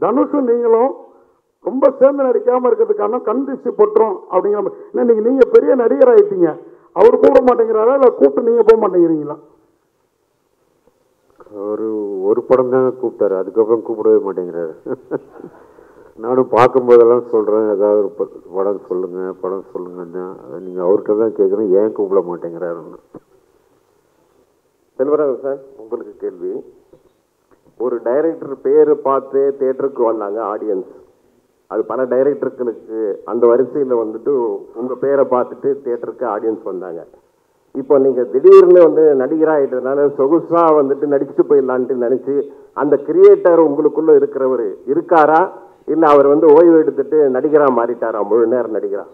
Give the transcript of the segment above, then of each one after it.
தனுஷும் நீங்களும் ரொம்ப சேர்ந்து நடிக்காமல் இருக்கிறதுக்கான கண்டிச்சு பட்டுரும் அப்படிங்கிற நீங்கள் பெரிய நடிகர் ஆகிட்டீங்க. அவர் கூப்பிட மாட்டேங்கிறாரா இல்லை கூப்பிட்டு நீங்கள் போக மாட்டேங்கிறீங்களா? ஒரு படம் தாங்க கூப்பிட்டாரு, அதுக்கப்புறம் கூப்பிடவே மாட்டேங்கிறாரு. நானும் பார்க்கும்போதெல்லாம் சொல்கிறேன், ஏதாவது ஒரு படம் சொல்லுங்கன்னா நீங்கள் அவர்கிட்ட தான் கேட்குறேன், ஏன் கூப்பிட மாட்டேங்கிறாருன்னு. செல்வராஜ் சார், உங்களுக்கு கேள்வி. ஒரு டைரக்டர் பேரை பார்த்து தேட்டருக்கு வந்தாங்க ஆடியன்ஸ். அது பல டைரக்டர்களுக்கு அந்த வரிசையில் வந்துட்டு உங்கள் பேரை பார்த்துட்டு தேட்டருக்கு ஆடியன்ஸ் வந்தாங்க. இப்போ நீங்கள் திடீர்னு நடிகராகிட்டதுனால சொகுசாக நடிச்சுட்டு போயிடலான்ட்டு நினச்சி அந்த கிரியேட்டர் உங்களுக்குள்ளே இருக்கிறவர் இருக்காரா, இல்லை அவர் ஓய்வு எடுத்துட்டு நடிகராக மாறிட்டாரா, முழு நேரம் நடிகரா?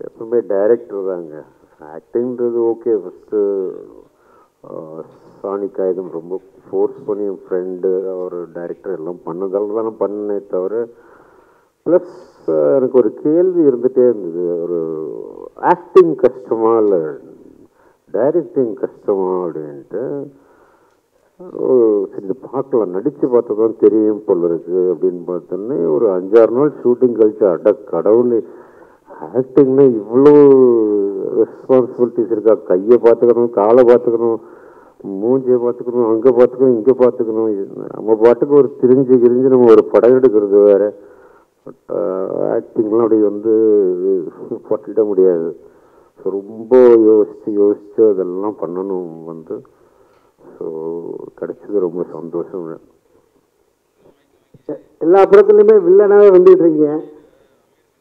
எப்பவுமே டைரக்டர் தாங்க. ஆக்டிங்கிறது ஓகே. ஃபஸ்ட்டு சாணிக்காயுதம் ரொம்ப ஃபோர்ஸ் பண்ணி என் ஃப்ரெண்டு அவர் டைரக்டர் எல்லாம் பண்ணதால தானே பண்ணே தவிர, ப்ளஸ் எனக்கு ஒரு கேள்வி இருந்துகிட்டே இருந்தது. ஒரு ஆக்டிங் கஷ்டமா இல்லை டைரக்டிங் கஷ்டமா அப்படின்ட்டு. சரி பார்க்கலாம், நடித்து பார்த்தா தான் தெரியும் போல இருக்கு அப்படின்னு பார்த்தோன்னே ஒரு 5-6 நாள் ஷூட்டிங் கழிச்சு அட கடவுள், ஆக்டிங்னா இவ்வளோ ரெஸ்பான்சிபிலிட்டிஸ் இருக்கா? கையை பார்த்துக்கணும், காலை பார்த்துக்கணும், மூஞ்சியை பார்த்துக்கணும், அங்கே பார்த்துக்கணும், இங்கே பார்த்துக்கணும். நம்ம பாட்டுக்கு ஒரு திரிஞ்சு நம்ம ஒரு படம் எடுக்கிறது வேறு. பட் ஆக்டிங்லாம் அப்படி பட்டிட முடியாது. ஸோ ரொம்ப யோசித்து அதெல்லாம் பண்ணணும் ஸோ கிடைச்சது ரொம்ப சந்தோஷம். எல்லா படத்துலையுமே வில்லனாகவே வந்துட்டு இருக்கீங்க.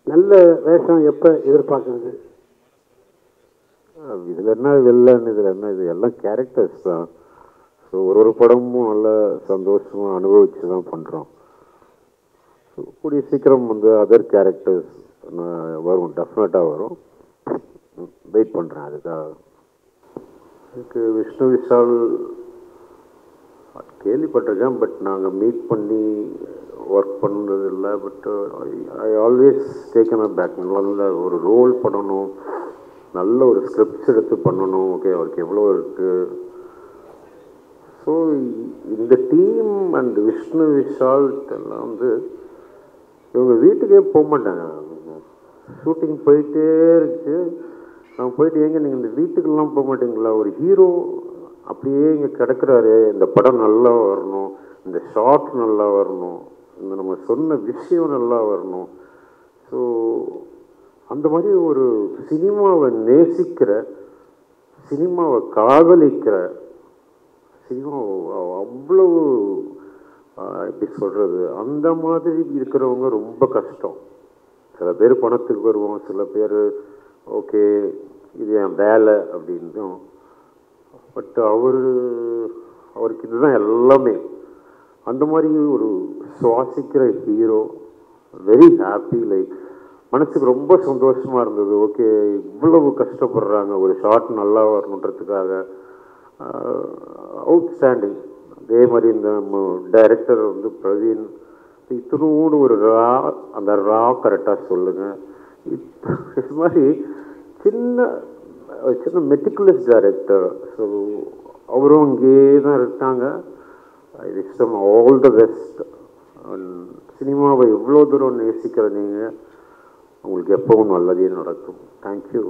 நல்ல வேஷம் எப்போ எதிர்பார்க்குறது? இதில் என்ன வில்லன், இதில் என்ன, இது எல்லாம் கேரக்டர்ஸ் தான். ஸோ ஒரு படமும் நல்ல சந்தோஷமாக அனுபவிச்சு தான் பண்ணுறோம். ஸோ கூடிய சீக்கிரம் அதர் கேரக்டர்ஸ் வரும், டெஃபினட்டாக வரும். வெயிட் பண்ணுறேன் அதுக்காக. எனக்கு விஷ்ணு விஷால் கேள்விப்பட்டிருக்கேன், பட் நாங்கள் மீட் பண்ணி ஒர்க் பண்ணுறது இல்லை. But I always taken a back. நல்ல ஒரு ரோல் பண்ணணும், நல்ல ஒரு ஸ்கிரிப்ட்ஸ் எடுத்து பண்ணணும். ஓகே, அவருக்கு எவ்வளோ இருக்குது. ஸோ இந்த டீம் அண்ட் விஷ்ணு விஷால் எல்லாம் இவங்க வீட்டுக்கே போக மாட்டாங்க. ஷூட்டிங் போயிட்டே இருக்கு, அவங்க போயிட்டு ஏங்க நீங்கள் இந்த வீட்டுக்கெல்லாம் போக மாட்டீங்களா? ஒரு ஹீரோ அப்படியே இங்கே கிடக்கிறாரு, இந்த படம் நல்லா வரணும், இந்த ஷார்ட் நல்லா வரணும், இந்த நம்ம சொன்ன விஷயம் நல்லா வரணும். ஸோ அந்த மாதிரி ஒரு சினிமாவை நேசிக்கிற, சினிமாவை காதலிக்கிற, சினிமாவை அவ்வளவு எப்படி சொல்கிறது, அந்த மாதிரி இருக்கிறவங்க ரொம்ப கஷ்டம். சில பேர் பணத்துக்கு வருவோம், சில பேர் ஓகே இது என் வேலை அப்படின்னும். பட் அவருக்கு இதுதான் எல்லாமே. அந்த மாதிரி ஒரு சுவாசிக்கிற ஹீரோ, வெரி ஹாப்பி. லைக் மனசுக்கு ரொம்ப சந்தோஷமாக இருந்தது. ஓகே, இவ்வளவு கஷ்டப்படுறாங்க ஒரு ஷார்ட் நல்லா வரணுன்றதுக்காக. அவுட்ஸ்டாண்டிங். அதே மாதிரி இந்த டைரக்டர் பிரவீன், இத்தனோடு ஒரு அந்த கரெக்டாக சொல்லுங்கள். இது மாதிரி சின்ன மெட்டிகுலஸ் டைரக்டர். ஸோ அவரும் இங்கே தான் இருக்காங்க. I wish them all the best. சினிமாவை எவ்வளோ தூரம் நேசிக்கிற நீங்கள், உங்களுக்கு எப்பவும் நல்லதே நடக்கும். தேங்க்யூ.